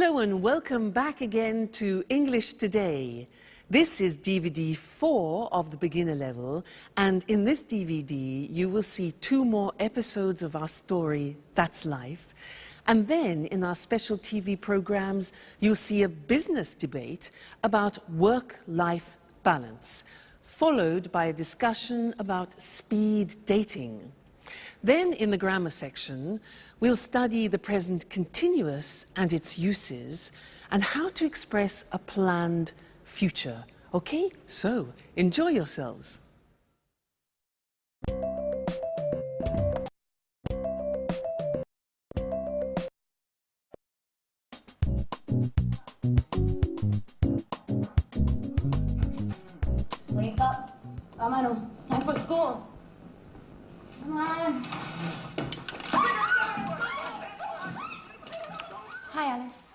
Hello and welcome back again to English Today. This is DVD 4 of the beginner level, and in this DVD you will see 2 more episodes of our story, That's Life. And then in our special TV programs you'll see a business debate about work-life balance, followed by a discussion about speed dating. Then in the grammar section, we'll study the present continuous and its uses and how to express a planned future. Okay, so enjoy yourselves. Wake up. Vámonos. Time for school. Come on. Hi, Alice.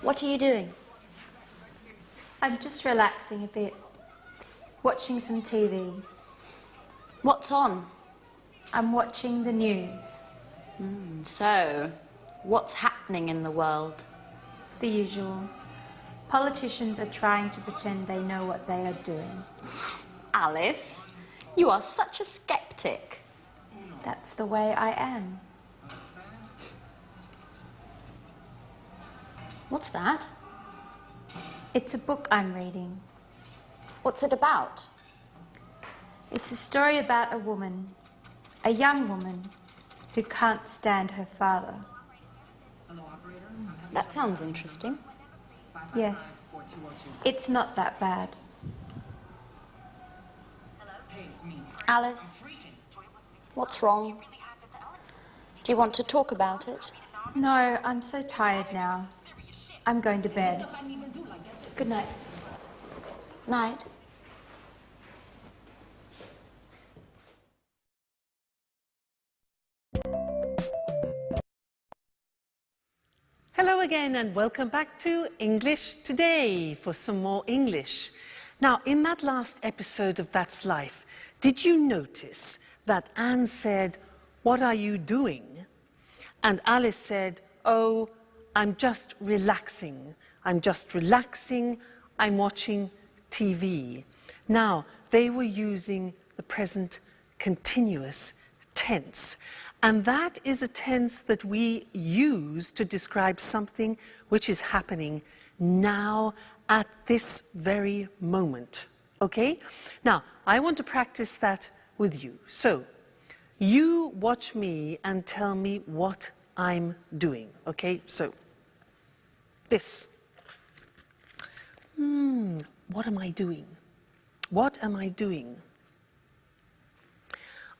What are you doing? I'm just relaxing a bit, watching some TV. What's on? I'm watching the news. So, what's happening in the world? The usual. Politicians are trying to pretend they know what they are doing. Alice, you are such a skeptic. That's the way I am. What's that? It's a book I'm reading. What's it about? It's a story about a woman, a young woman, who can't stand her father. That sounds interesting. Yes, it's not that bad. Alice, what's wrong? Do you want to talk about it? No, I'm so tired now. I'm going to bed. Good night. Night. Hello again and welcome back to English Today for some more English. Now, in that last episode of That's Life, did you notice that Anne said, "What are you doing?" And Alice said, "Oh, I'm just relaxing. I'm just relaxing. I'm watching TV." Now, they were using the present continuous tense. And that is a tense that we use to describe something which is happening now at this very moment. Okay? Now, I want to practice that with you. So, you watch me and tell me what I'm doing. Okay? So, this. What am I doing? What am I doing?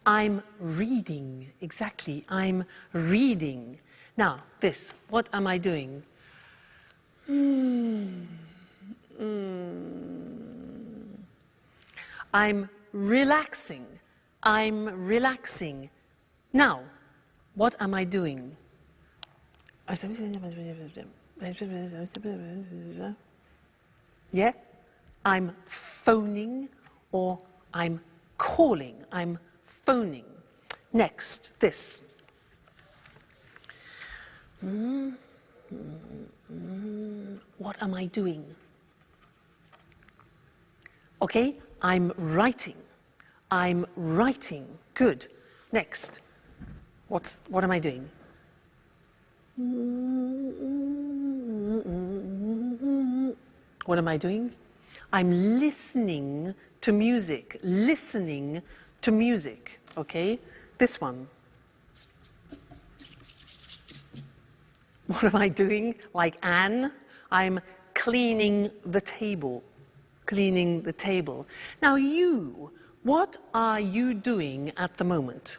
I'm reading. Exactly. I'm reading. Now, this. What am I doing? I'm relaxing. I'm relaxing. Now, what am I doing? Yeah? I'm phoning or I'm calling. I'm phoning. Next, this. What am I doing? Okay, I'm writing. I'm writing. Good. Next. What am I doing? What am I doing? I'm listening to music. Listening to music. Okay? This one. What am I doing? Like Anne, I'm cleaning the table. Cleaning the table. Now you, what are you doing at the moment?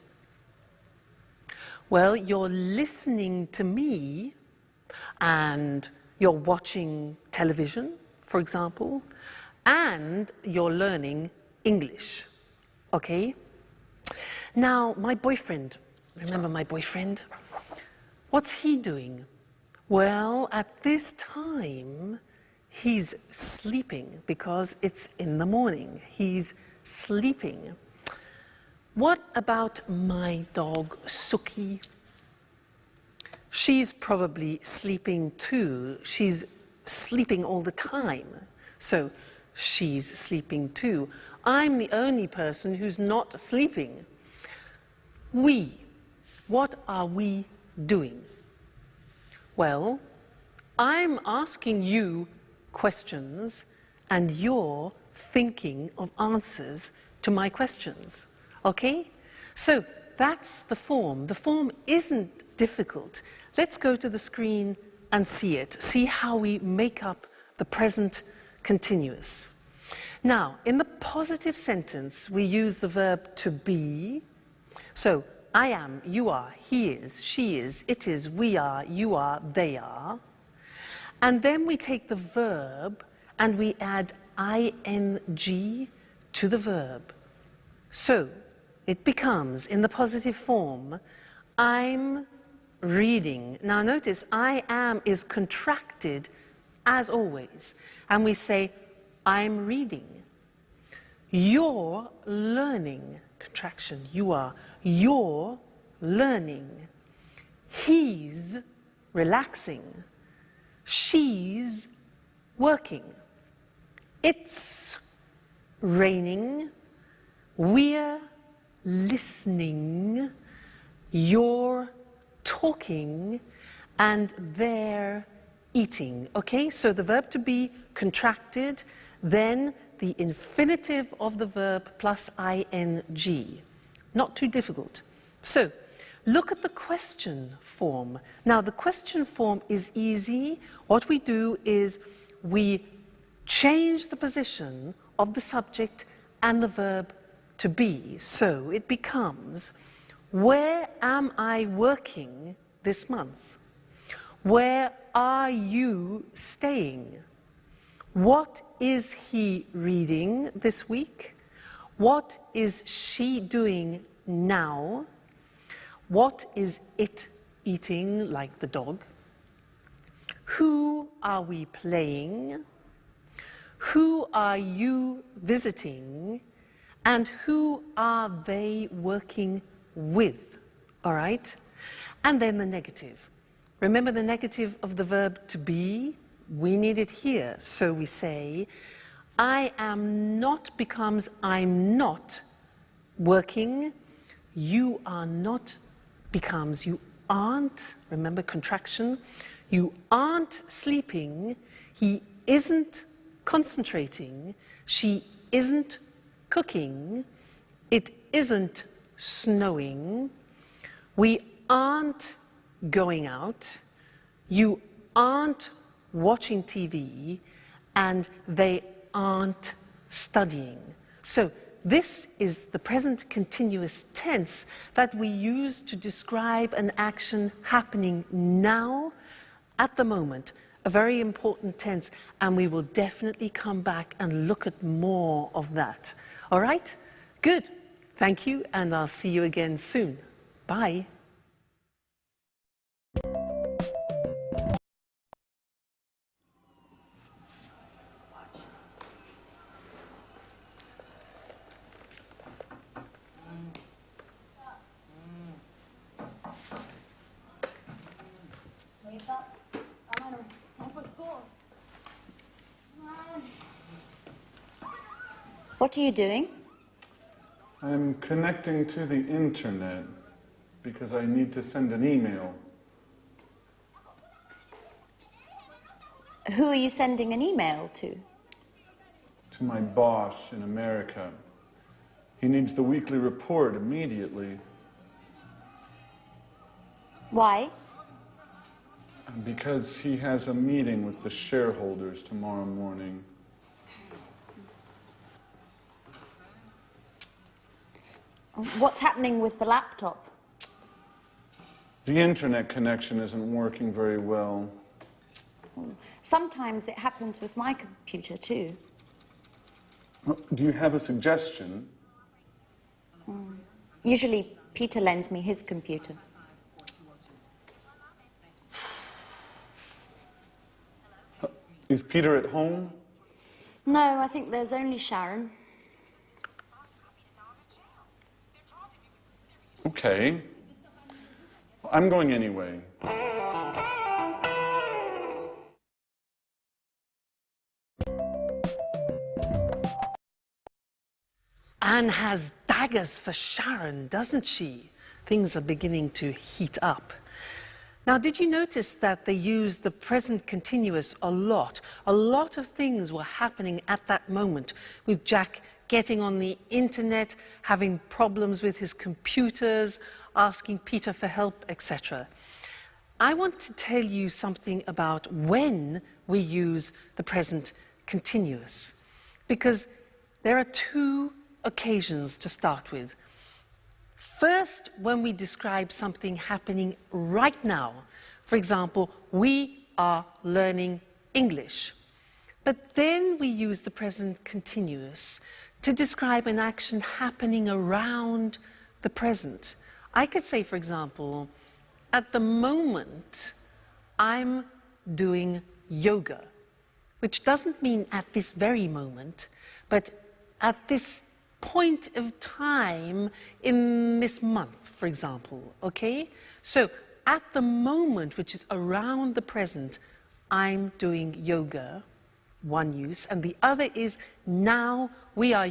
Well, you're listening to me and you're watching television, for example, and you're learning English. Okay? Now, my boyfriend, remember my boyfriend? What's he doing? Well, at this time, he's sleeping because it's in the morning. He's sleeping. What about my dog, Suki? She's probably sleeping too. She's sleeping all the time. So she's sleeping too. I'm the only person who's not sleeping. We. What are we doing? Well, I'm asking you questions and you're thinking of answers to my questions. Okay? So that's the form. The form isn't difficult. Let's go to the screen and see it. See how we make up the present continuous. Now, in the positive sentence, we use the verb to be. So, I am, you are, he is, she is, it is, we are, you are, they are. And then we take the verb and we add ing to the verb. So, it becomes, in the positive form, I'm reading. Now notice, I am is contracted as always. And we say, I'm reading. You're learning, contraction, you are. You're learning. He's relaxing. She's working. It's raining. We're listening. You're talking. And they're eating. Okay, so the verb to be contracted, then the infinitive of the verb plus ing. Not too difficult. So, look at the question form. Now, the question form is easy. What we do is we change the position of the subject and the verb to be. So, it becomes, where am I working this month? Where are you staying? What is he reading this week? What is she doing now? What is it eating, like the dog? Who are we playing? Who are you visiting? And who are they working with? All right? And then the negative. Remember the negative of the verb to be? We need it here. So we say, I am not becomes I'm not working. You are not becomes you aren't. Remember contraction. You aren't sleeping. He isn't concentrating. She isn't cooking. It isn't snowing. We aren't going out. You aren't watching TV. And they aren't studying. So this is the present continuous tense that we use to describe an action happening now, at the moment. A very important tense, and we will definitely come back and look at more of that. All right? Good. Thank you, and I'll see you again soon. Bye. Wake up. Come on, time for school. Come on. What are you doing? I'm connecting to the internet because I need to send an email. Who are you sending an email to? To my boss in America. He needs the weekly report immediately. Why? Because he has a meeting with the shareholders tomorrow morning. What's happening with the laptop? The internet connection isn't working very well. Sometimes it happens with my computer too. Do you have a suggestion? Usually Peter lends me his computer. Is Peter at home? No, I think there's only Sharon. Okay. I'm going anyway. Anne has daggers for Sharon, doesn't she? Things are beginning to heat up. Now, did you notice that they used the present continuous a lot? A lot of things were happening at that moment, with Jack getting on the internet, having problems with his computers, asking Peter for help, etc. I want to tell you something about when we use the present continuous, because there are two occasions to start with. First, when we describe something happening right now. For example, we are learning English. But then we use the present continuous to describe an action happening around the present. I could say, for example, at the moment, I'm doing yoga, which doesn't mean at this very moment, but at this point of time in this month, for example, okay? So at the moment, which is around the present, I'm doing yoga, one use, and the other is now we are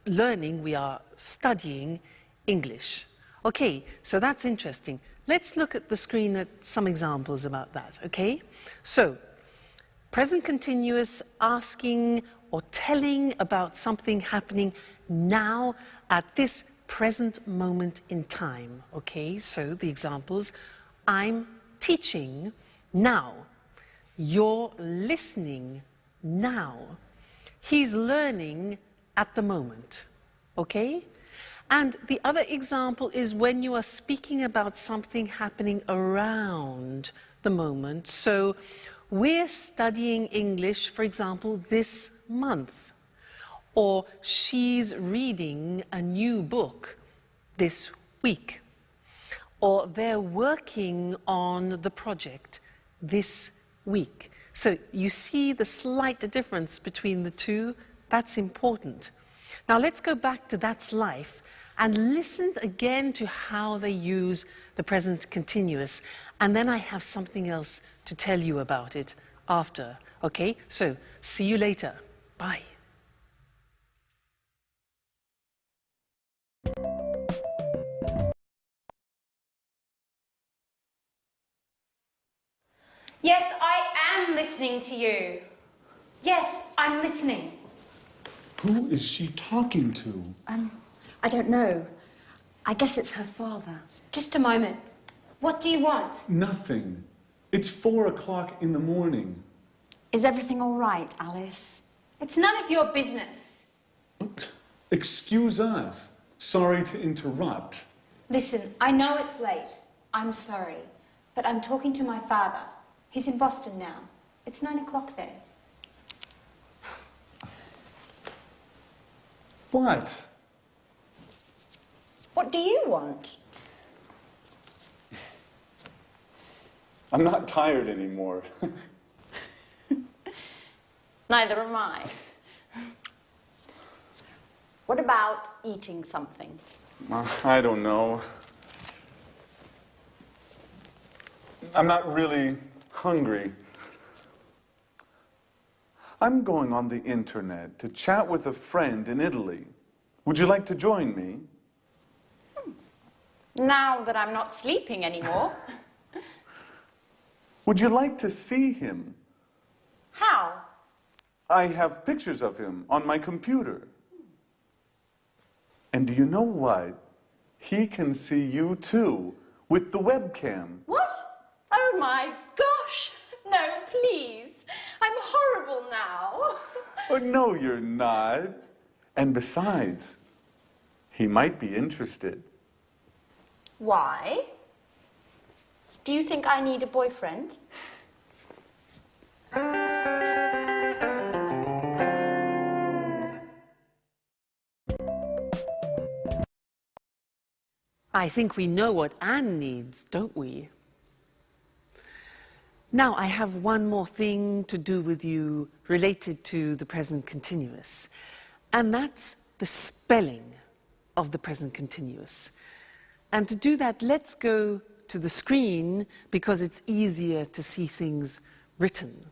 learning, we are studying English. Okay, so that's interesting. Let's look at the screen at some examples about that, okay? So, present continuous, asking or telling about something happening now at this present moment in time, okay? So the examples, I'm teaching now. You're listening now. He's learning at the moment, okay? And the other example is when you are speaking about something happening around the moment. So we're studying English, for example, this month. Or she's reading a new book this week. Or they're working on the project this week. So you see the slight difference between the two? That's important. Now let's go back to That's Life and listen again to how they use the present continuous. And then I have something else to tell you about it after. Okay? So see you later. Bye. Yes, I am listening to you. Yes, I'm listening. Who is she talking to? I don't know. I guess it's her father. Just a moment. What do you want? Nothing. It's 4 o'clock in the morning. Is everything all right, Alice? It's none of your business. Excuse us. Sorry to interrupt. Listen, I know it's late. I'm sorry. But I'm talking to my father. He's in Boston now. It's 9 o'clock there. What? What do you want? I'm not tired anymore. Neither am I. What about eating something? I don't know. I'm not really hungry. I'm going on the internet to chat with a friend in Italy. Would you like to join me? Now that I'm not sleeping anymore. Would you like to see him? How? I have pictures of him on my computer. And do you know what? He can see you too, with the webcam. What? Oh my gosh! No, please. I'm horrible now. Oh, no, you're not. And besides, he might be interested. Why? Do you think I need a boyfriend? I think we know what Anne needs, don't we? Now, I have one more thing to do with you related to the present continuous, and that's the spelling of the present continuous. And to do that, let's go to the screen because it's easier to see things written.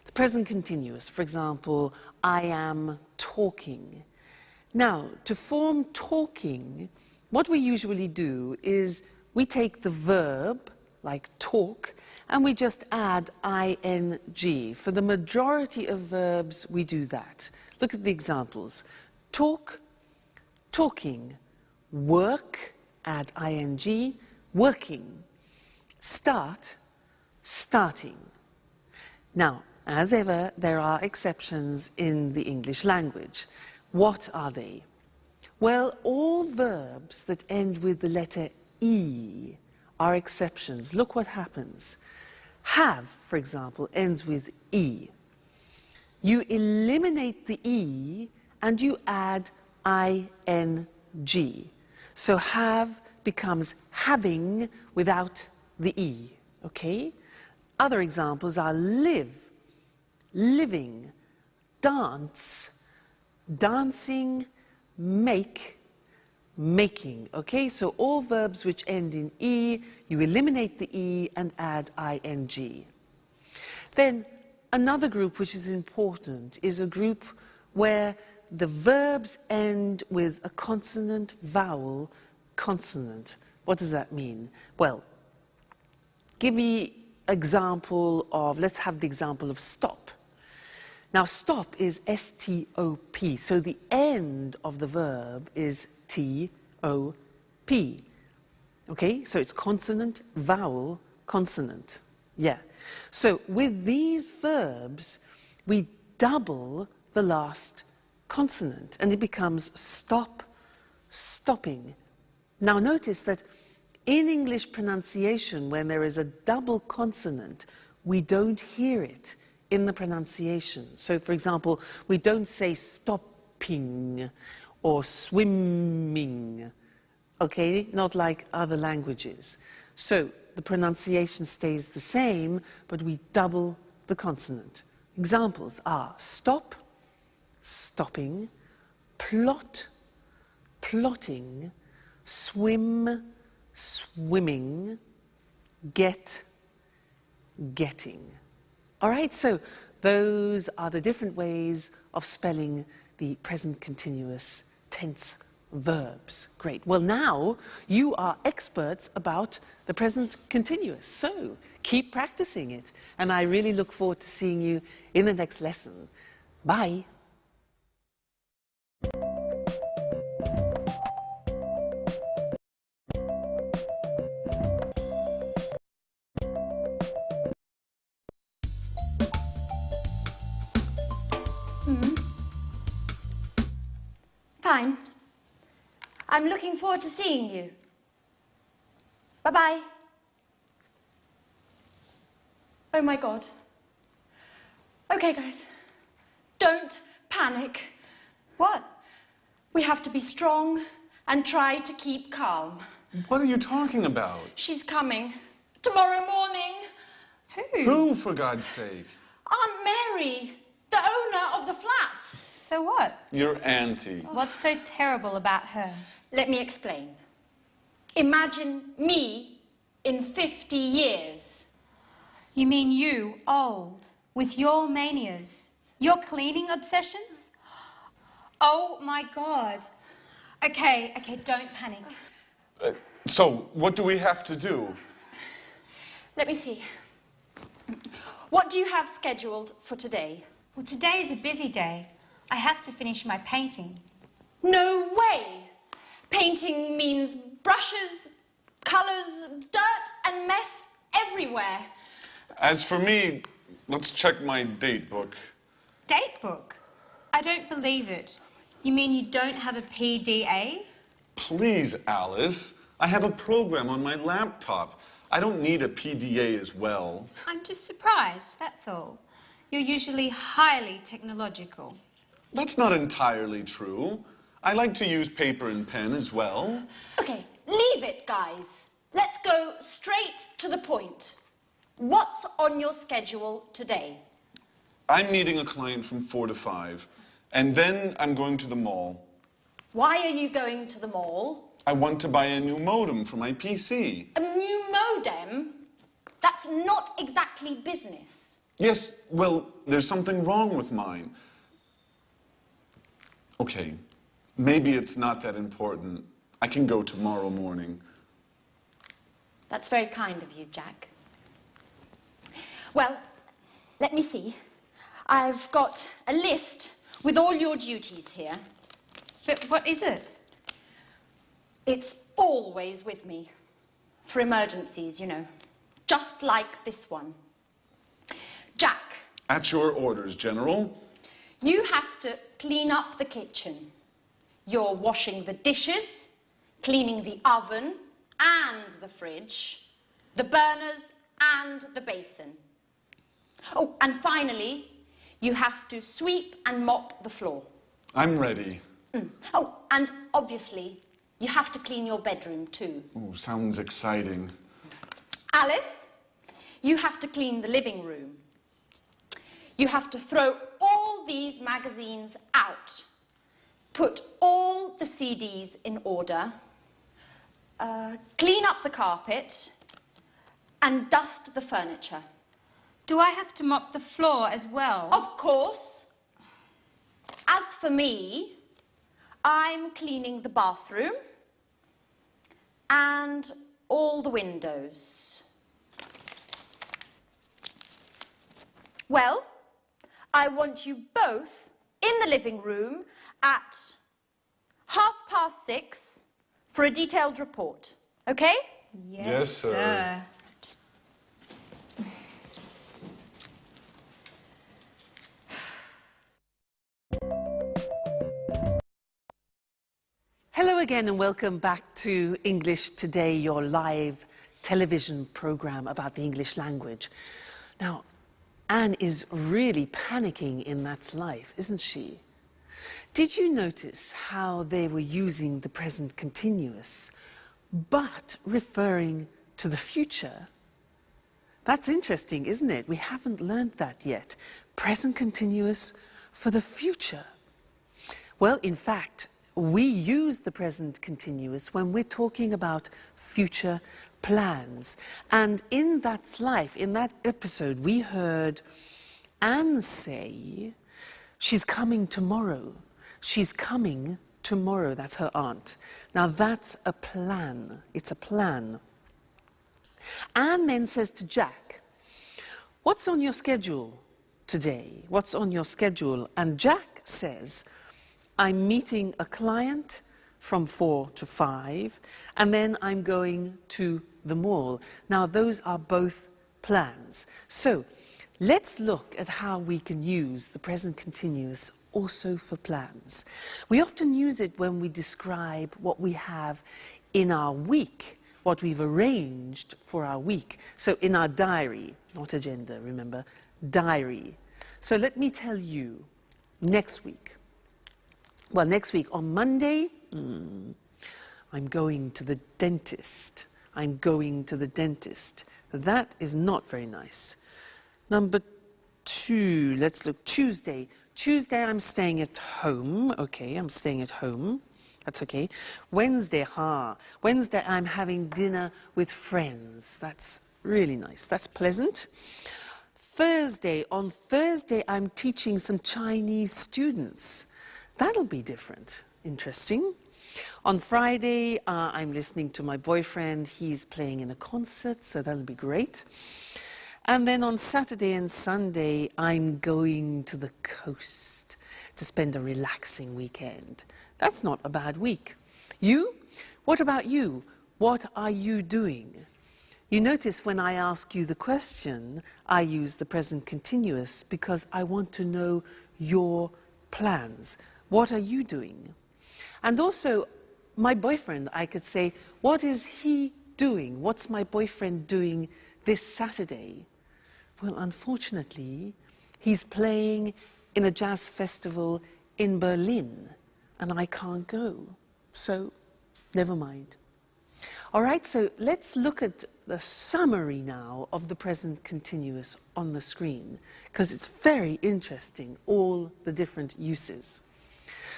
The present continuous, for example, I am talking. Now, to form talking, what we usually do is we take the verb, like talk, and we just add ing. For the majority of verbs, we do that. Look at the examples. Talk, talking. Work, add ing, working. Start, starting. Now, as ever, there are exceptions in the English language. What are they? Well, all verbs that end with the letter E are exceptions. Look what happens. Have, for example, ends with E. You eliminate the E and you add ing. So have becomes having without the E, okay? Other examples are live, living, dance, dancing, make, making, okay? So all verbs which end in E, you eliminate the E and add ing. Then another group which is important is a group where the verbs end with a consonant, vowel, consonant. What does that mean? Well, give me example of, let's have the example of stop. Now, stop is S-T-O-P, so the end of the verb is T-O-P. Okay, so it's consonant, vowel, consonant. Yeah. So with these verbs, we double the last consonant, and it becomes stop, stopping. Now notice that in English pronunciation, when there is a double consonant, we don't hear it in the pronunciation. So, for example, we don't say stopping or swimming, okay? Not like other languages. So, the pronunciation stays the same, but we double the consonant. Examples are stop, stopping, plot, plotting, swim, swimming, get, getting. All right, so those are the different ways of spelling the present continuous tense verbs. Great. Well, now you are experts about the present continuous, so keep practicing it. And I really look forward to seeing you in the next lesson. Bye. Fine. I'm looking forward to seeing you. Bye-bye. Oh my God. Okay, guys. Don't panic. What? We have to be strong and try to keep calm. What are you talking about? She's coming. Tomorrow morning. Who, for God's sake? Aunt Mary, the owner of the flat. So what? Your auntie. What's so terrible about her? Let me explain. Imagine me in 50 years. You mean you, old, with your manias, your cleaning obsessions? Oh my God. Okay, don't panic. So, what do we have to do? Let me see. What do you have scheduled for today? Well, today is a busy day. I have to finish my painting. No way! Painting means brushes, colours, dirt and mess everywhere. As for me, let's check my date book. Date book? I don't believe it. You mean you don't have a PDA? Please, Alice. I have a program on my laptop. I don't need a PDA as well. I'm just surprised, that's all. You're usually highly technological. That's not entirely true. I like to use paper and pen as well. Okay, leave it, guys. Let's go straight to the point. What's on your schedule today? I'm meeting a client from 4 to 5, and then I'm going to the mall. Why are you going to the mall? I want to buy a new modem for my PC. A new modem? That's not exactly business. Yes, well, there's something wrong with mine. Okay, maybe it's not that important. I can go tomorrow morning. That's very kind of you, Jack. Well, let me see. I've got a list with all your duties here. But what is it? It's always with me. For emergencies, you know. Just like this one. Jack. At your orders, General. You have to clean up the kitchen. You're washing the dishes, cleaning the oven and the fridge, the burners and the basin. Oh, and finally, you have to sweep and mop the floor. I'm ready. Oh, and obviously, you have to clean your bedroom too. Ooh, sounds exciting. Alice, you have to clean the living room. You have to throw all these magazines out. Put all the CDs in order. Clean up the carpet. And dust the furniture. Do I have to mop the floor as well? Of course. As for me, I'm cleaning the bathroom and all the windows. Well, I want you both in the living room at 6:30 for a detailed report, okay? Yes, sir. Hello again and welcome back to English Today, your live television program about the English language. Now, Anne is really panicking in That's Life, isn't she? Did you notice how they were using the present continuous, but referring to the future? That's interesting, isn't it? We haven't learned that yet. Present continuous for the future. Well, in fact, we use the present continuous when we're talking about future plans. And in That's Life, in that episode, we heard Anne say, she's coming tomorrow. She's coming tomorrow. That's her aunt. Now that's a plan. It's a plan. Anne then says to Jack, what's on your schedule today? What's on your schedule? And Jack says, I'm meeting a client from 4 to 5, and then I'm going to the mall. Now, those are both plans. So, let's look at how we can use the present continuous also for plans. We often use it when we describe what we have in our week, what we've arranged for our week. So, in our diary, not agenda, remember, diary. So, let me tell you, next week. Well, next week on Monday, I'm going to the dentist. I'm going to the dentist. That is not very nice. Number 2, let's look, Tuesday. Tuesday, I'm staying at home. Okay, I'm staying at home. That's okay. Wednesday, Wednesday, I'm having dinner with friends. That's really nice. That's pleasant. Thursday, on Thursday, I'm teaching some Chinese students. That'll be different. Interesting. On Friday, I'm listening to my boyfriend. He's playing in a concert, so that'll be great. And then on Saturday and Sunday, I'm going to the coast to spend a relaxing weekend. That's not a bad week. You? What about you? What are you doing? You notice when I ask you the question, I use the present continuous because I want to know your plans. What are you doing? And also, my boyfriend, I could say, what is he doing? What's my boyfriend doing this Saturday? Well, unfortunately, he's playing in a jazz festival in Berlin, and I can't go. So, never mind. All right, so let's look at the summary now of the present continuous on the screen, because it's very interesting, all the different uses.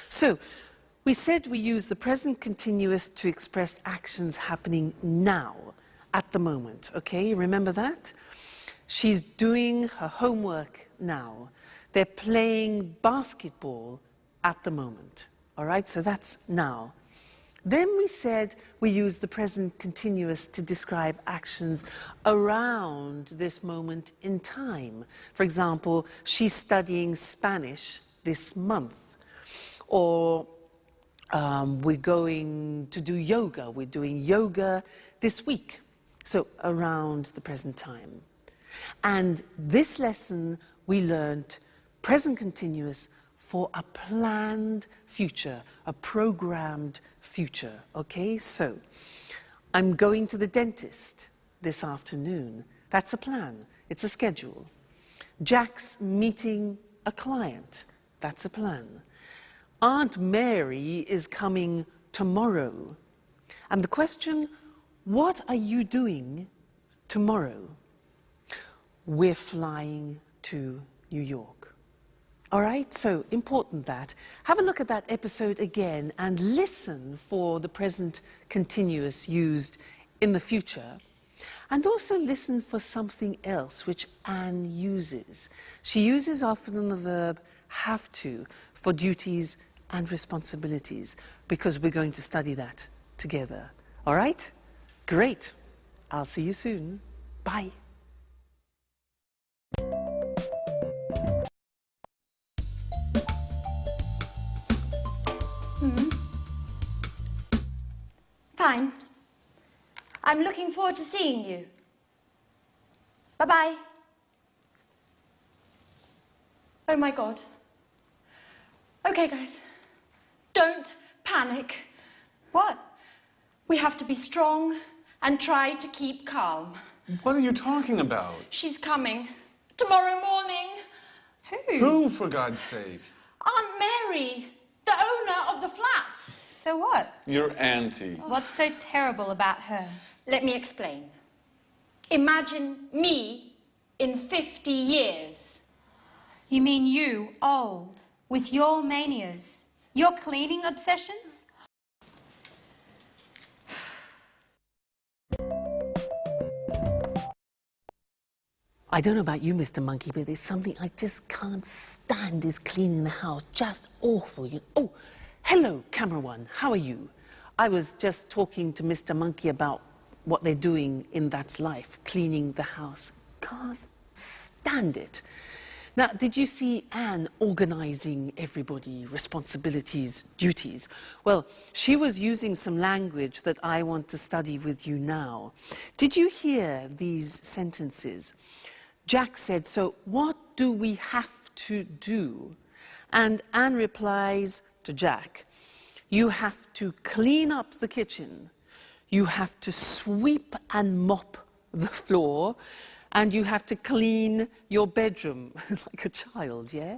So, We said we use the present continuous to express actions happening now, at the moment, okay? Remember that? She's doing her homework now. They're playing basketball at the moment, all right? So that's now. Then we said we use the present continuous to describe actions around this moment in time. For example, she's studying Spanish this month. Or we're going to do yoga. We're doing yoga this week. So around the present time. And this lesson we learned present continuous for a planned future, a programmed future, okay? So, I'm going to the dentist this afternoon. That's a plan, it's a schedule. Jack's meeting a client, that's a plan. Aunt Mary is coming tomorrow. And the question, what are you doing tomorrow? We're flying to New York. All right, so important that. Have a look at that episode again and listen for the present continuous used in the future. And also listen for something else which Anne uses. She uses often the verb have to for duties and responsibilities because we're going to study that together. All right? Great. I'll see you soon. Bye. Fine. I'm looking forward to seeing you. Bye-bye. Oh my God. Okay, guys. Don't panic. What? We have to be strong and try to keep calm. What are you talking about? She's coming. Tomorrow morning. Who, for God's sake? Aunt Mary, the owner of the flat. So what? Your auntie. What's so terrible about her? Let me explain. Imagine me in 50 years. You mean you, old, with your manias, your cleaning obsessions? I don't know about you, Mr. Monkey, but there's something I just can't stand is cleaning the house. Just awful. Oh, hello, camera one. How are you? I was just talking to Mr. Monkey about what they're doing in That's Life, cleaning the house. Can't stand it. Now, did you see Anne organizing everybody, responsibilities, duties? Well, she was using some language that I want to study with you now. Did you hear these sentences? Jack said, so what do we have to do? And Anne replies to Jack, you have to clean up the kitchen, you have to sweep and mop the floor, and you have to clean your bedroom like a child, yeah?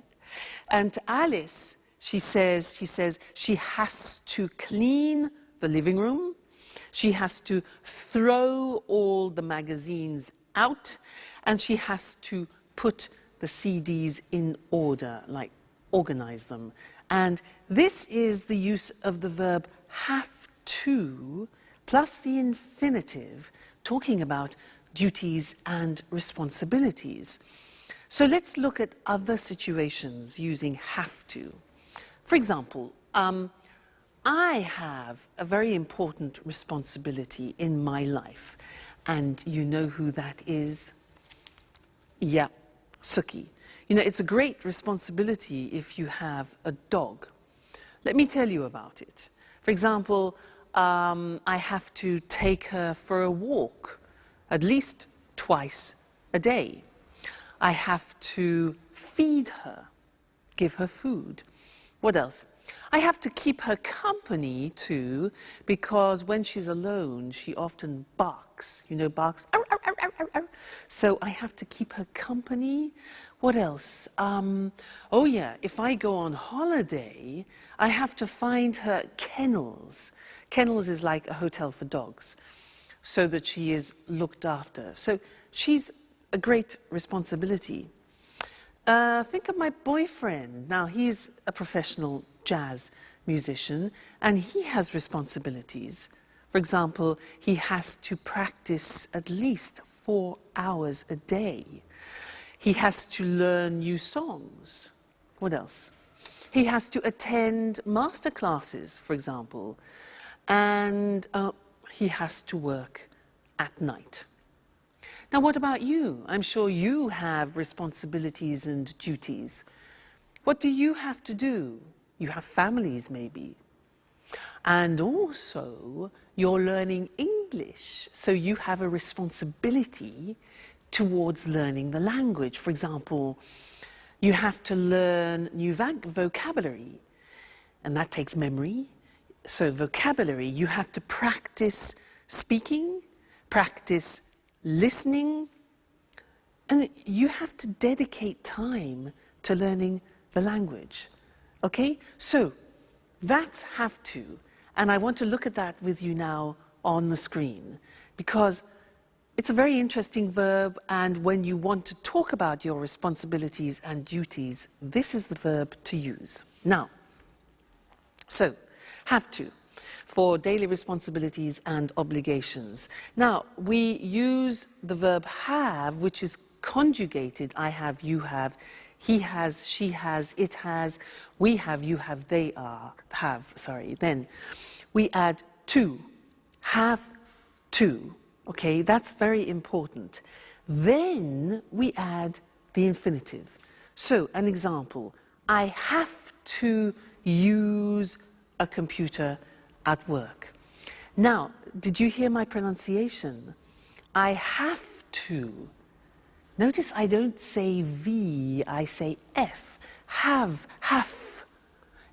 And to Alice, she says she has to clean the living room, she has to throw all the magazines out, and she has to put the CDs in order, like organize them. And this is the use of the verb have to plus the infinitive, talking about duties and responsibilities. So let's look at other situations using have to. For example, I have a very important responsibility in my life. And you know who that is? Yeah, Suki. You know, it's a great responsibility if you have a dog. Let me tell you about it. For example, I have to take her for a walk at least twice a day. I have to feed her, give her food. What else? I have to keep her company too, because when she's alone, she often barks. You know, barks. Arr, arr, arr, arr, arr. So I have to keep her company. What else? Oh yeah, if I go on holiday, I have to find her kennels. Kennels is like a hotel for dogs, so that she is looked after. So she's a great responsibility. Think of my boyfriend. Now, he's a professional jazz musician and he has responsibilities. For example, he has to practice at least 4 hours a day. He has to learn new songs. What else? He has to attend master classes, for example, and he has to work at night. Now, what about you? I'm sure you have responsibilities and duties. What do you have to do? You have families, maybe. And also, you're learning English, so you have a responsibility towards learning the language. For example, you have to learn new vocabulary, and that takes memory. So vocabulary, you have to practice speaking, practice listening, and you have to dedicate time to learning the language. Okay? So that's have to, and I want to look at that with you now on the screen, because it's a very interesting verb, and when you want to talk about your responsibilities and duties, this is the verb to use. Now, so, have to, for daily responsibilities and obligations. Now, we use the verb have, which is conjugated. I have, you have, he has, she has, it has, we have, you have, they have. Then we add to, have to. Okay, that's very important. Then we add the infinitive. So, an example, I have to use a computer at work. Now, did you hear my pronunciation? I have to. Notice I don't say V, I say F. Have.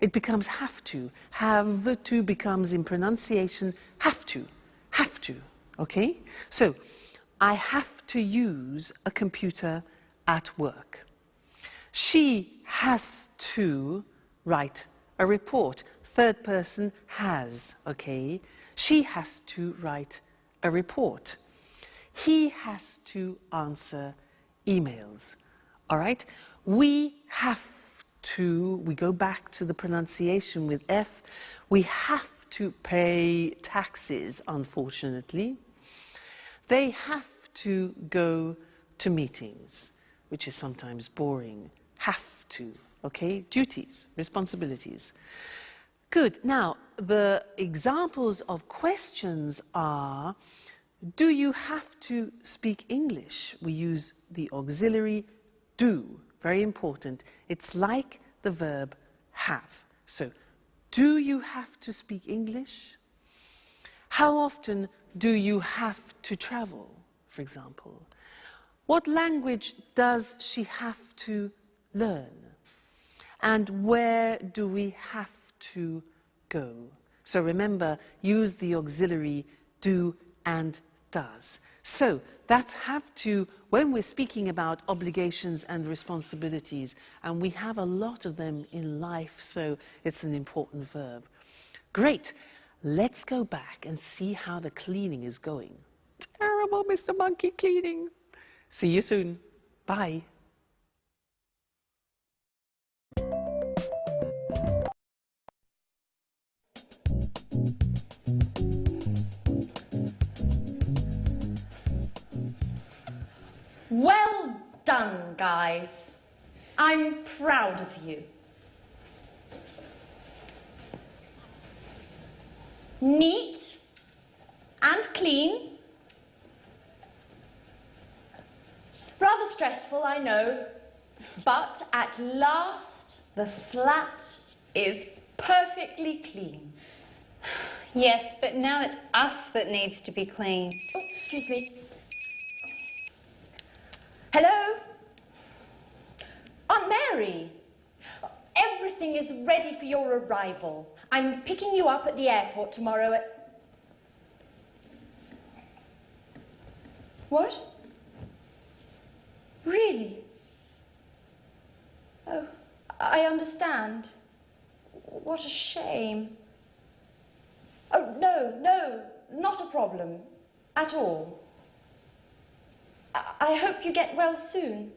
It becomes have to. Have to becomes in pronunciation have to. Okay? So, I have to use a computer at work. She has to write a report. Third person has, okay? She has to write a report. He has to answer emails, all right? We have to, we go back to the pronunciation with F, we have to pay taxes, unfortunately. They have to go to meetings, which is sometimes boring. Have to, okay? Duties, responsibilities. Good. Now, the examples of questions are, do you have to speak English? We use the auxiliary do, very important. It's like the verb have. So, do you have to speak English? How often do you have to travel, for example? What language does she have to learn? And where do we have to go? So remember, use the auxiliary do and does. So that's have to when we're speaking about obligations and responsibilities, and we have a lot of them in life, so it's an important verb. Great. Let's go back and see how the cleaning is going. Terrible, Mr. Monkey cleaning. See you soon. Bye. Well done, guys. I'm proud of you. Neat and clean. Rather stressful, I know, but at last the flat is perfectly clean. Yes, but now it's us that needs to be clean. Oh, excuse me. Hello? Aunt Mary, everything is ready for your arrival. I'm picking you up at the airport tomorrow at... What? Really? Oh, I understand. What a shame. Oh, no, not a problem. At all. I hope you get well soon.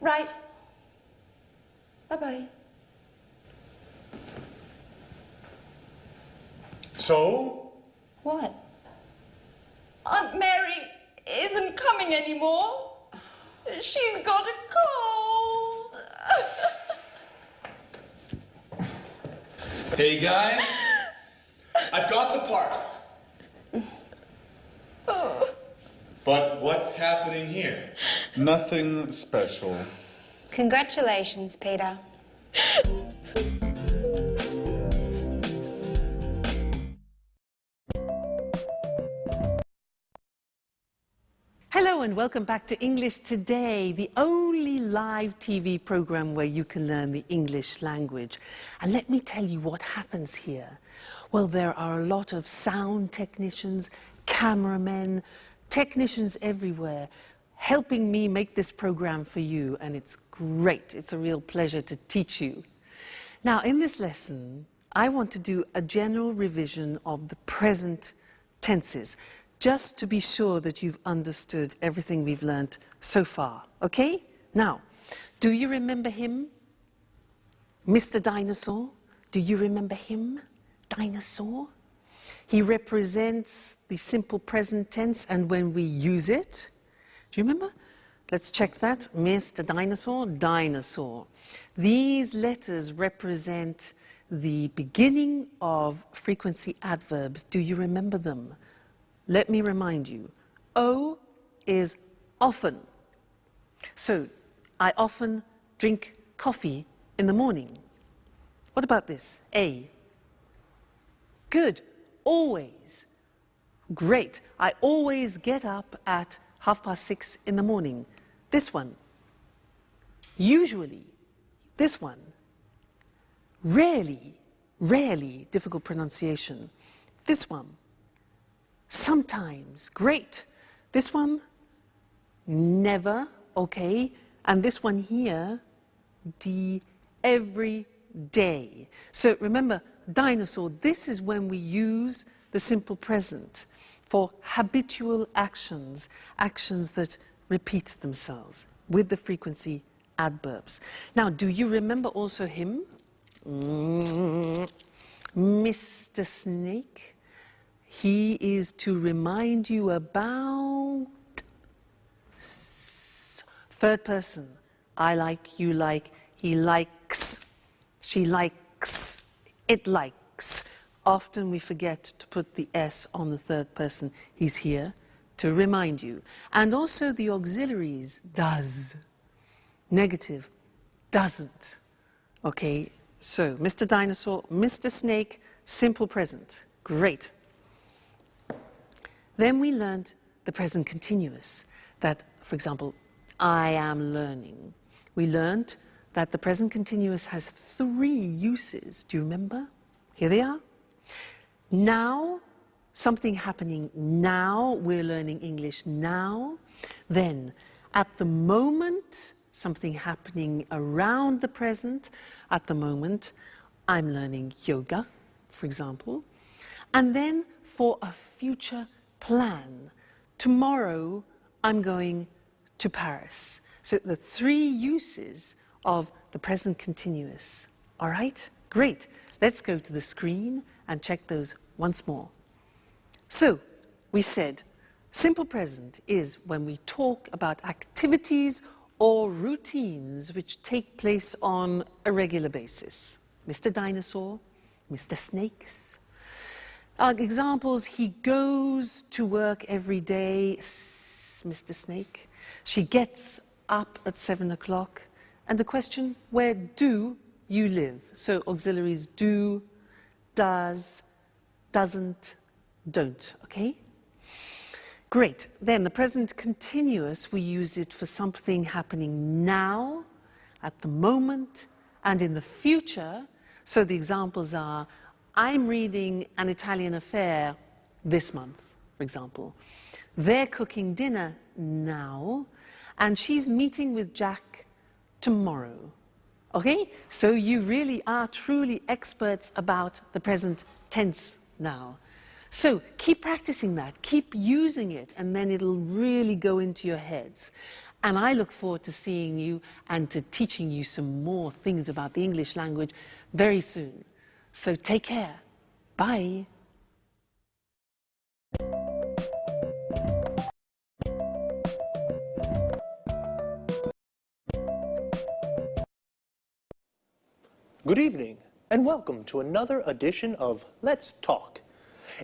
Right. Bye-bye. So? What? Aunt Mary isn't coming anymore. She's got a cold. Hey guys, I've got the part. But what's happening here? Nothing special. Congratulations, Peter. Hello and welcome back to English Today, the only live TV program where you can learn the English language. And let me tell you what happens here. Well, there are a lot of sound technicians, cameramen, technicians everywhere helping me make this program for you, and it's great. It's a real pleasure to teach you. Now, in this lesson, I want to do a general revision of the present tenses, just to be sure that you've understood everything we've learnt so far, okay? Now, do you remember him? Mr. Dinosaur? Do you remember him? Dinosaur? He represents the simple present tense, and when we use it, do you remember? Let's check that. Mr. Dinosaur, dinosaur. These letters represent the beginning of frequency adverbs. Do you remember them? Let me remind you. O is often. So, I often drink coffee in the morning. What about this? A. Good. Always. Great. I always get up at 6:30 in the morning. This one. Usually. This one. Rarely. Rarely. Difficult pronunciation. This one. Sometimes. Great. This one. Never. Okay. And this one here. Every day. So remember, dinosaur, this is when we use the simple present for habitual actions, actions that repeat themselves with the frequency adverbs. Now, do you remember also him? Mr. Snake. He is to remind you about third person. I like, you like, he likes, she likes, it likes. Often we forget to put the S on the third person. He's here to remind you. And also the auxiliaries, does. Negative, doesn't. Okay, so Mr. Dinosaur, Mr. Snake, simple present. Great. Then we learned the present continuous. That, for example, I am learning. We learned that the present continuous has 3 uses. Do you remember? Here they are. Now, something happening now, we're learning English now. Then, at the moment, something happening around the present. At the moment, I'm learning yoga, for example. And then, for a future plan, tomorrow, I'm going to Paris. So, the 3 uses of the present continuous. All right? Great. Let's go to the screen and check those once more. So, we said simple present is when we talk about activities or routines which take place on a regular basis. Mr. Dinosaur, Mr. Snakes. Examples, he goes to work every day, Mr. Snake. She gets up at 7 o'clock. And the question, where do you live? So auxiliaries do, does, doesn't, don't, okay? Great. Then the present continuous, we use it for something happening now, at the moment, and in the future. So the examples are, I'm reading An Italian Affair this month, for example. They're cooking dinner now, and she's meeting with Jack tomorrow. Okay? So you really are truly experts about the present tense now. So keep practicing that, keep using it, and then it'll really go into your heads. And I look forward to seeing you and to teaching you some more things about the English language very soon. So take care. Bye. Good evening, and welcome to another edition of Let's Talk.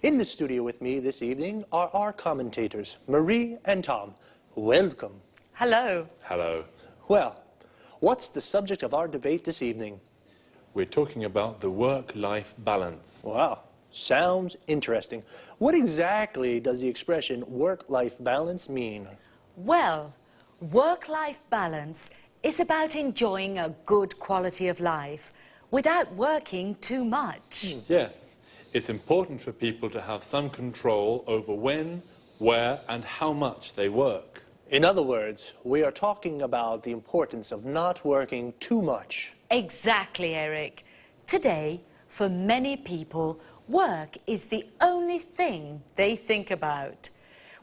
In the studio with me this evening are our commentators, Marie and Tom. Welcome. Hello. Hello. Well, what's the subject of our debate this evening? We're talking about the work-life balance. Wow, sounds interesting. What exactly does the expression work-life balance mean? Well, work-life balance is about enjoying a good quality of life without working too much. Yes, it's important for people to have some control over when, where, and how much they work. In other words, we are talking about the importance of not working too much. Exactly, Eric. Today, for many people, work is the only thing they think about.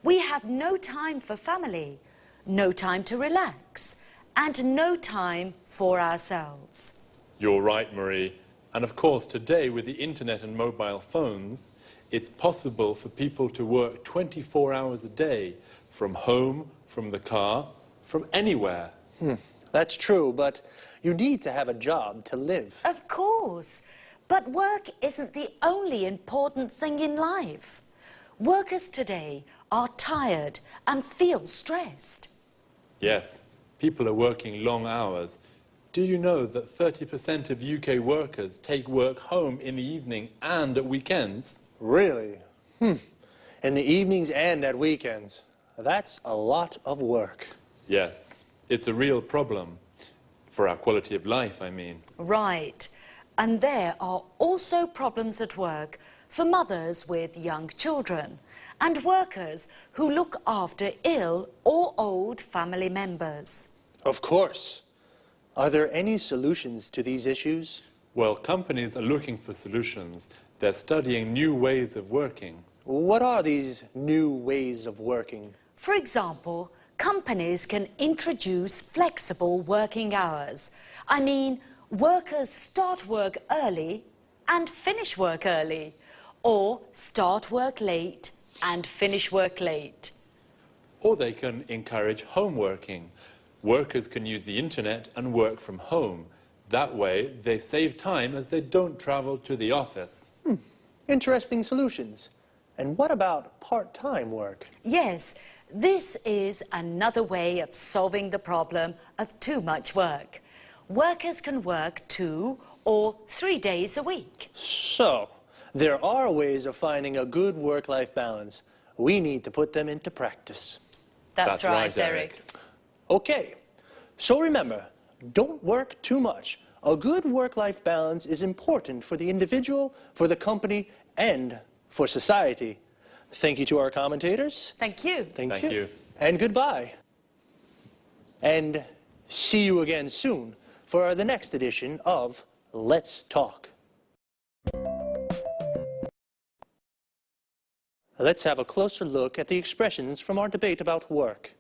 We have no time for family, no time to relax, and no time for ourselves. You're right, Marie. And of course, today with the internet and mobile phones, it's possible for people to work 24 hours a day, from home, from the car, from anywhere. That's true, but you need to have a job to live. Of course, but work isn't the only important thing in life. Workers today are tired and feel stressed. Yes, people are working long hours. Do you know that 30% of UK workers take work home in the evening and at weekends? Really? In the evenings and at weekends. That's a lot of work. Yes, it's a real problem. For our quality of life, I mean. Right. And there are also problems at work for mothers with young children and workers who look after ill or old family members. Of course. Are there any solutions to these issues? Well, companies are looking for solutions. They're studying new ways of working. What are these new ways of working? For example, companies can introduce flexible working hours. I mean, workers start work early and finish work early, or start work late and finish work late. Or they can encourage home working. Workers can use the internet and work from home. That way, they save time as they don't travel to the office. Interesting solutions. And what about part-time work? Yes, this is another way of solving the problem of too much work. Workers can work 2 or 3 days a week. So, there are ways of finding a good work-life balance. We need to put them into practice. That's right, Eric. Okay, so remember, don't work too much. A good work-life balance is important for the individual, for the company, and for society. Thank you to our commentators. Thank you. Thank you. you. And goodbye. And see you again soon for the next edition of Let's Talk. Let's have a closer look at the expressions from our debate about work.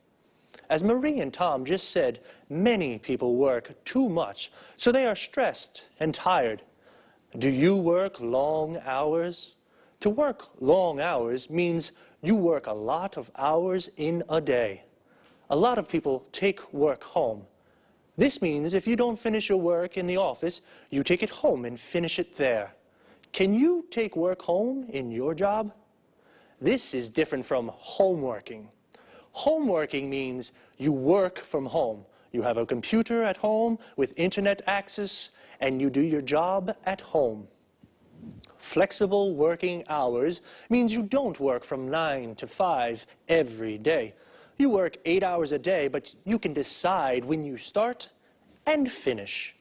As Marie and Tom just said, many people work too much, so they are stressed and tired. Do you work long hours? To work long hours means you work a lot of hours in a day. A lot of people take work home. This means if you don't finish your work in the office, you take it home and finish it there. Can you take work home in your job? This is different from homeworking. Homeworking means you work from home. You have a computer at home with internet access, and you do your job at home. Flexible working hours means you don't work from 9 to 5 every day. You work 8 hours a day, but you can decide when you start and finish.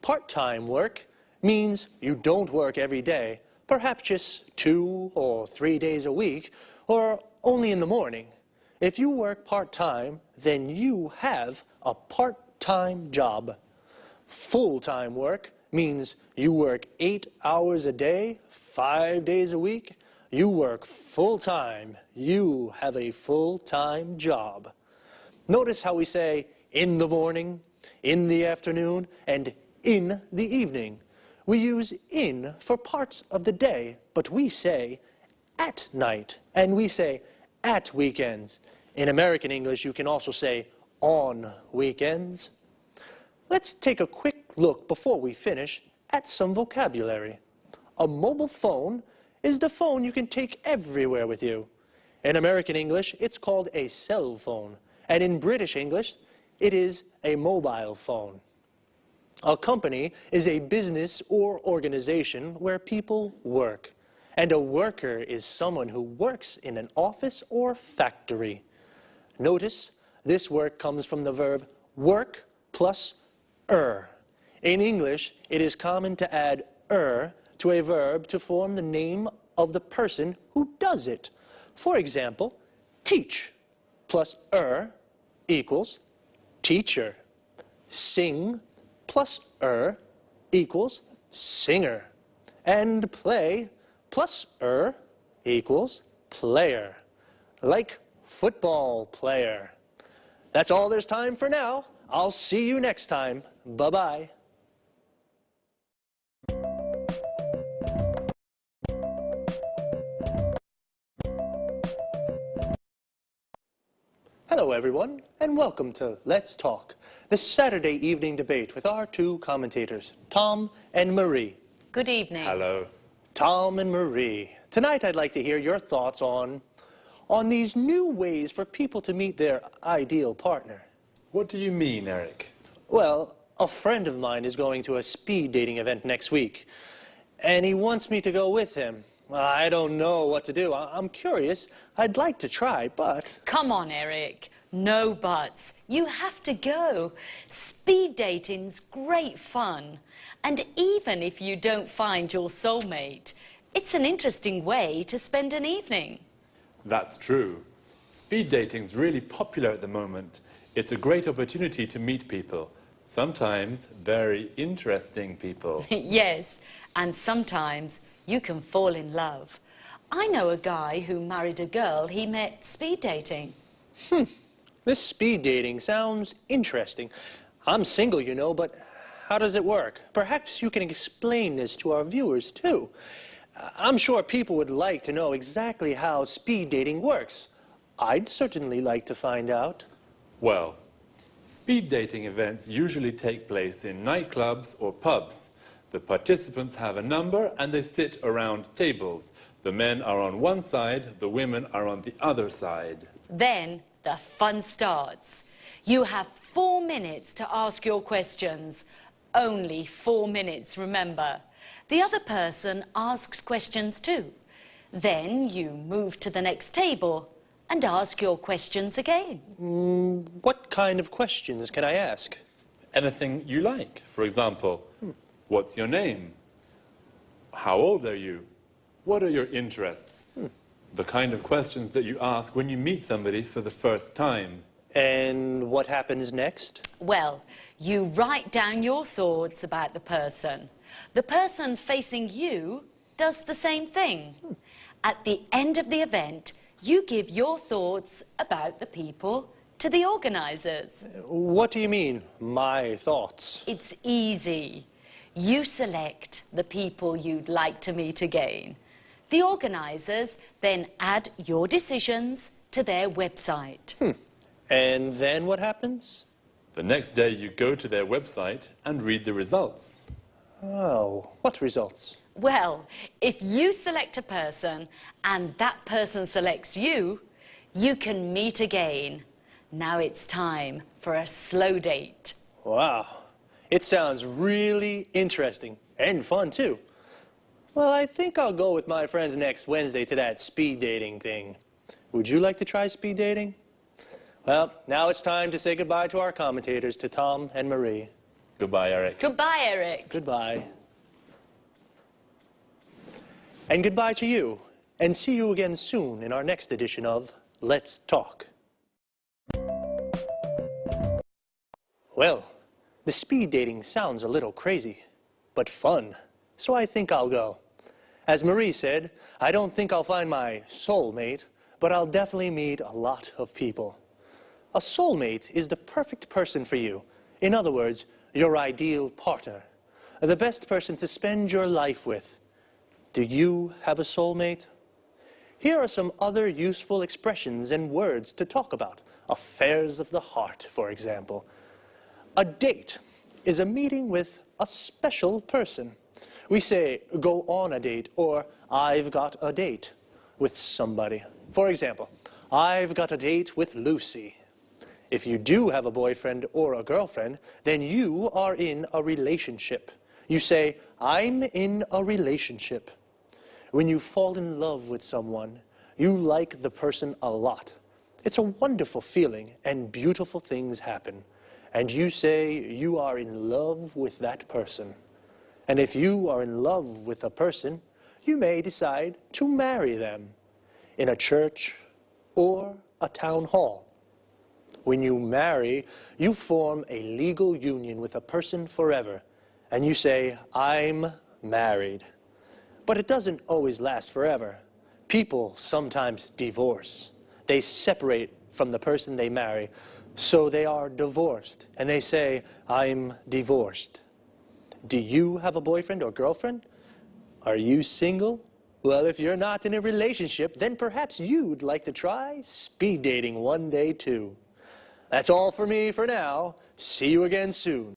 Part-time work means you don't work every day, perhaps just 2 or 3 days a week, or only in the morning. If you work part-time, then you have a part-time job. Full-time work means you work 8 hours a day, 5 days a week. You work full-time. You have a full-time job. Notice how we say in the morning, in the afternoon, and in the evening. We use in for parts of the day, but we say at night, and we say at weekends. In American English, you can also say on weekends. Let's take a quick look before we finish at some vocabulary. A mobile phone is the phone you can take everywhere with you. In American English, it's called a cell phone, and in British English, it is a mobile phone. A company is a business or organization where people work, and a worker is someone who works in an office or factory. Notice, this work comes from the verb work plus er. In English, it is common to add er to a verb to form the name of the person who does it. For example, teach plus er equals teacher. Sing plus er equals singer. And play plus er equals player. Like football player. That's all there's time for now. I'll see you next time. Bye-bye. Hello, everyone, and welcome to Let's Talk, the Saturday evening debate with our two commentators, Tom and Marie. Good evening. Hello. Tom and Marie, tonight I'd like to hear your thoughts on these new ways for people to meet their ideal partner. What do you mean, Eric? Well, a friend of mine is going to a speed dating event next week, and he wants me to go with him. I don't know what to do. I'm curious. I'd like to try, but... Come on, Eric. No buts. You have to go. Speed dating's great fun. And even if you don't find your soulmate, it's an interesting way to spend an evening. That's true. Speed dating's really popular at the moment. It's a great opportunity to meet people. Sometimes very interesting people. Yes, and sometimes you can fall in love. I know a guy who married a girl he met speed dating. This speed dating sounds interesting. I'm single, you know, but how does it work? Perhaps you can explain this to our viewers, too. I'm sure people would like to know exactly how speed dating works. I'd certainly like to find out. Well, speed dating events usually take place in nightclubs or pubs. The participants have a number and they sit around tables. The men are on one side, the women are on the other side. Then the fun starts. You have 4 minutes to ask your questions. Only 4 minutes, remember. The other person asks questions too. Then you move to the next table and ask your questions again. What kind of questions can I ask? Anything you like. For example, what's your name? How old are you? What are your interests? The kind of questions that you ask when you meet somebody for the first time. And what happens next? Well, you write down your thoughts about the person. The person facing you does the same thing. At the end of the event, you give your thoughts about the people to the organisers. What do you mean, my thoughts? It's easy. You select the people you'd like to meet again. The organisers then add your decisions to their website. And then what happens? The next day you go to their website and read the results. Oh, what results? Well, if you select a person and that person selects you, you can meet again. Now it's time for a slow date. Wow, it sounds really interesting and fun too. Well, I think I'll go with my friends next Wednesday to that speed dating thing. Would you like to try speed dating? Well, now it's time to say goodbye to our commentators, to Tom and Marie. Goodbye, Eric. Goodbye, Eric. Goodbye. And goodbye to you, and see you again soon in our next edition of Let's Talk. Well, the speed dating sounds a little crazy, but fun, so I think I'll go. As Marie said, I don't think I'll find my soulmate, but I'll definitely meet a lot of people. A soulmate is the perfect person for you. In other words, your ideal partner. The best person to spend your life with. Do you have a soulmate? Here are some other useful expressions and words to talk about. Affairs of the heart, for example. A date is a meeting with a special person. We say, go on a date, or I've got a date with somebody. For example, I've got a date with Lucy. If you do have a boyfriend or a girlfriend, then you are in a relationship. You say, I'm in a relationship. When you fall in love with someone, you like the person a lot. It's a wonderful feeling, and beautiful things happen. And you say you are in love with that person. And if you are in love with a person, you may decide to marry them in a church or a town hall. When you marry, you form a legal union with a person forever, and you say, I'm married. But it doesn't always last forever. People sometimes divorce. They separate from the person they marry, so they are divorced, and they say, I'm divorced. Do you have a boyfriend or girlfriend? Are you single? Well, if you're not in a relationship, then perhaps you'd like to try speed dating one day too. That's all for me for now. See you again soon.